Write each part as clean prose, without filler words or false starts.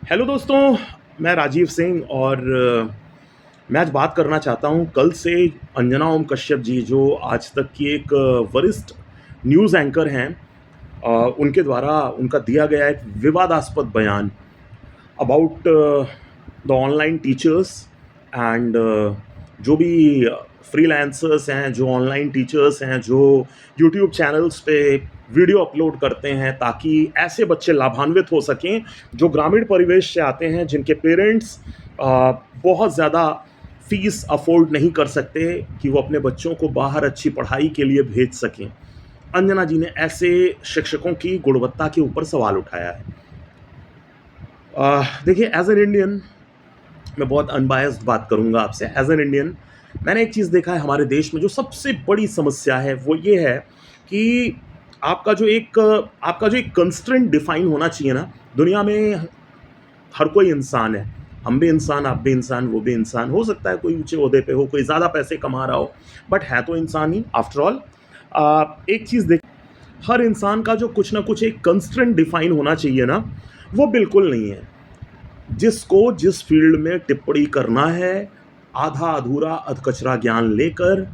Hello दोस्तों, मैं राजीव सिंह और मैं आज बात करना चाहता हूं कल से अंजना ओम कश्यप जी जो आज तक की एक वरिष्ठ न्यूज़ एंकर हैं। उनके द्वारा उनका दिया गया एक विवादास्पद बयान about the online teachers and जो भी फ्रीलांसर्स हैं, जो ऑनलाइन टीचर्स हैं, जो यूट्यूब चैनल्स पे वीडियो अपलोड करते हैं ताकि ऐसे बच्चे लाभान्वित हो सकें जो ग्रामीण परिवेश से आते हैं, जिनके पेरेंट्स बहुत ज़्यादा फीस अफोर्ड नहीं कर सकते कि वो अपने बच्चों को बाहर अच्छी पढ़ाई के लिए भेज सकें। अंजना जी ने ऐसे शिक्षकों की गुणवत्ता के ऊपर सवाल उठाया है। देखिए, एज एन इंडियन मैं बहुत अनबायस्ड बात करूंगा आपसे। एज एन इंडियन मैंने एक चीज़ देखा है हमारे देश में, जो सबसे बड़ी समस्या है वो ये है कि आपका जो एक कंस्ट्रेंट डिफाइन होना चाहिए ना। दुनिया में हर कोई इंसान है, हम भी इंसान, आप भी इंसान, वो भी इंसान। हो सकता है कोई ऊंचे ओहदे पे हो, कोई ज़्यादा पैसे कमा रहा हो, बट है तो इंसान ही आफ्टर ऑल। एक चीज़ देख, हर इंसान का जो कुछ ना कुछ एक कंस्ट्रेंट डिफाइन होना चाहिए ना, वो बिल्कुल नहीं है। जिसको जिस फील्ड में टिप्पणी करना है, आधा अधूरा अधकचरा ज्ञान लेकर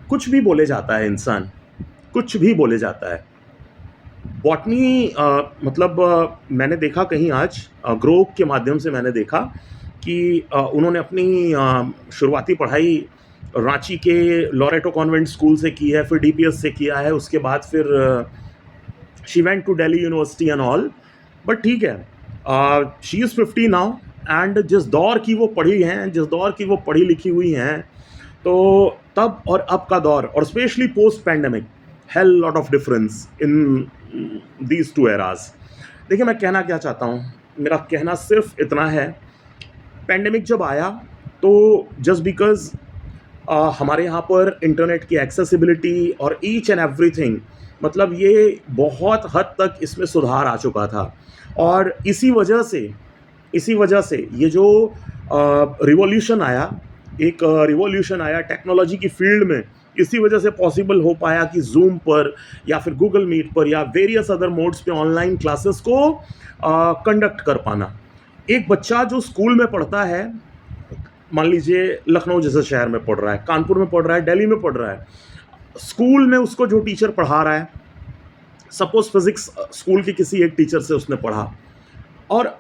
कुछ भी बोले जाता है इंसान, कुछ भी बोले जाता है। बॉटनी मैंने देखा कहीं आज ग्रो के माध्यम से मैंने देखा कि उन्होंने अपनी शुरुआती पढ़ाई रांची के लॉरेटो कॉन्वेंट स्कूल से की है, फिर डीपीएस से किया है, उसके बाद फिर she went to Delhi university and all. But ठीक है, शी इज़ 50 नाउ एंड जिस दौर की वो पढ़ी हैं, जिस दौर की वो पढ़ी लिखी हुई हैं, तो तब और अब का दौर, और specially post pandemic, hell lot of difference in these two eras. देखिए, मैं कहना क्या चाहता हूँ, मेरा कहना सिर्फ इतना है, पैंडेमिक जब आया तो जस्ट बिकॉज हमारे यहाँ पर इंटरनेट की एक्सेसिबिलिटी और ईच एंड एवरीथिंग, मतलब ये बहुत हद तक इसमें सुधार आ चुका था। और इसी वजह से ये जो रिवॉल्यूशन आया, एक रिवॉल्यूशन आया टेक्नोलॉजी की फील्ड में, इसी वजह से पॉसिबल हो पाया कि जूम पर या फिर गूगल मीट पर या वेरियस अदर मोड्स पे ऑनलाइन क्लासेस को कंडक्ट कर पाना। एक बच्चा जो स्कूल में पढ़ता है, मान लीजिए लखनऊ जैसे शहर में पढ़ रहा है, कानपुर में पढ़ रहा है, दिल्ली में पढ़ रहा है, स्कूल में उसको जो टीचर पढ़ा रहा है, सपोज फिजिक्स स्कूल के किसी एक टीचर से उसने पढ़ा, और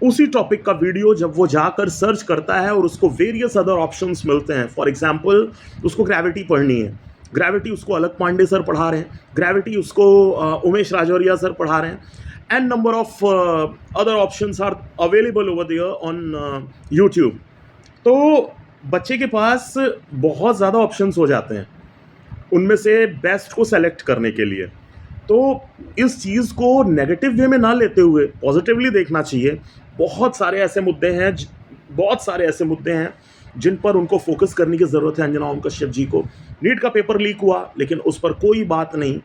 उसी टॉपिक का वीडियो जब वो जाकर सर्च करता है और उसको वेरियस अदर ऑप्शंस मिलते हैं। फॉर एग्जांपल, उसको ग्रेविटी पढ़नी है, ग्रेविटी उसको अलग पांडे सर पढ़ा रहे हैं, ग्रेविटी उसको उमेश राजौरिया सर पढ़ा रहे हैं, and number of other options are available over there on YouTube. तो बच्चे के पास बहुत ज़्यादा ऑप्शंस हो जाते हैं उनमें से बेस्ट को सेलेक्ट करने के लिए। तो इस चीज़ को नेगेटिव वे में ना लेते हुए पॉजिटिवली देखना चाहिए। बहुत सारे ऐसे मुद्दे हैं जिन पर उनको फोकस करने की ज़रूरत है अंजना ओम कश्यप जी को। नीट का पेपर लीक हुआ, लेकिन उस पर कोई बात नहीं।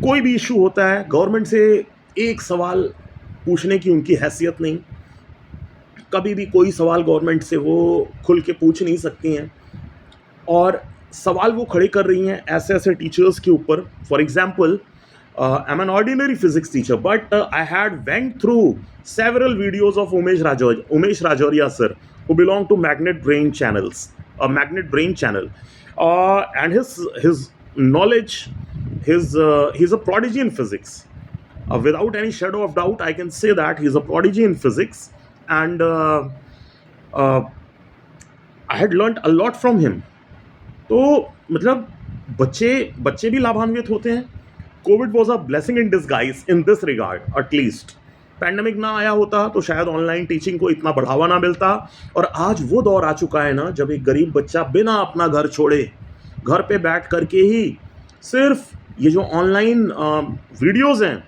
कोई भी इशू होता है, गवर्नमेंट से एक सवाल पूछने की उनकी हैसियत नहीं, कभी भी कोई सवाल गवर्नमेंट से वो खुल के पूछ नहीं सकती हैं, और सवाल वो खड़े कर रही हैं ऐसे ऐसे टीचर्स के ऊपर। For example, I'm an ordinary physics teacher, but I had went through several videos of Umesh Rajoria sir, who belong to Magnet Brain channels, a Magnet Brain channel, and his knowledge, he's a prodigy in physics. Without any shadow of doubt, I can say that he's a prodigy in physics, and uh, I had learnt a lot from him. तो मतलब बच्चे भी लाभान्वित होते हैं। Covid was a blessing in disguise in this regard. At least pandemic ना आया होता तो शायद ऑनलाइन टीचिंग को इतना बढ़ावा ना मिलता। और आज वो दौर आ चुका है ना, जब एक गरीब बच्चा बिना अपना घर छोड़े, घर पे बैठ करके ही सिर्फ ये जो ऑनलाइन वीडियोज़ हैं,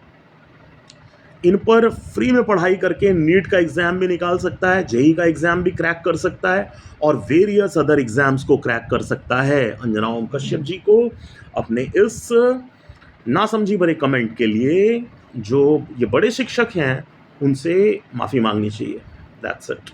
इन पर फ्री में पढ़ाई करके नीट का एग्ज़ाम भी निकाल सकता है, जेई का एग्ज़ाम भी क्रैक कर सकता है, और वेरियस अदर एग्ज़ाम्स को क्रैक कर सकता है। अंजना ओम कश्यप जी को अपने इस नासमझी भरे कमेंट के लिए जो ये बड़े शिक्षक हैं, उनसे माफ़ी मांगनी चाहिए। That's it.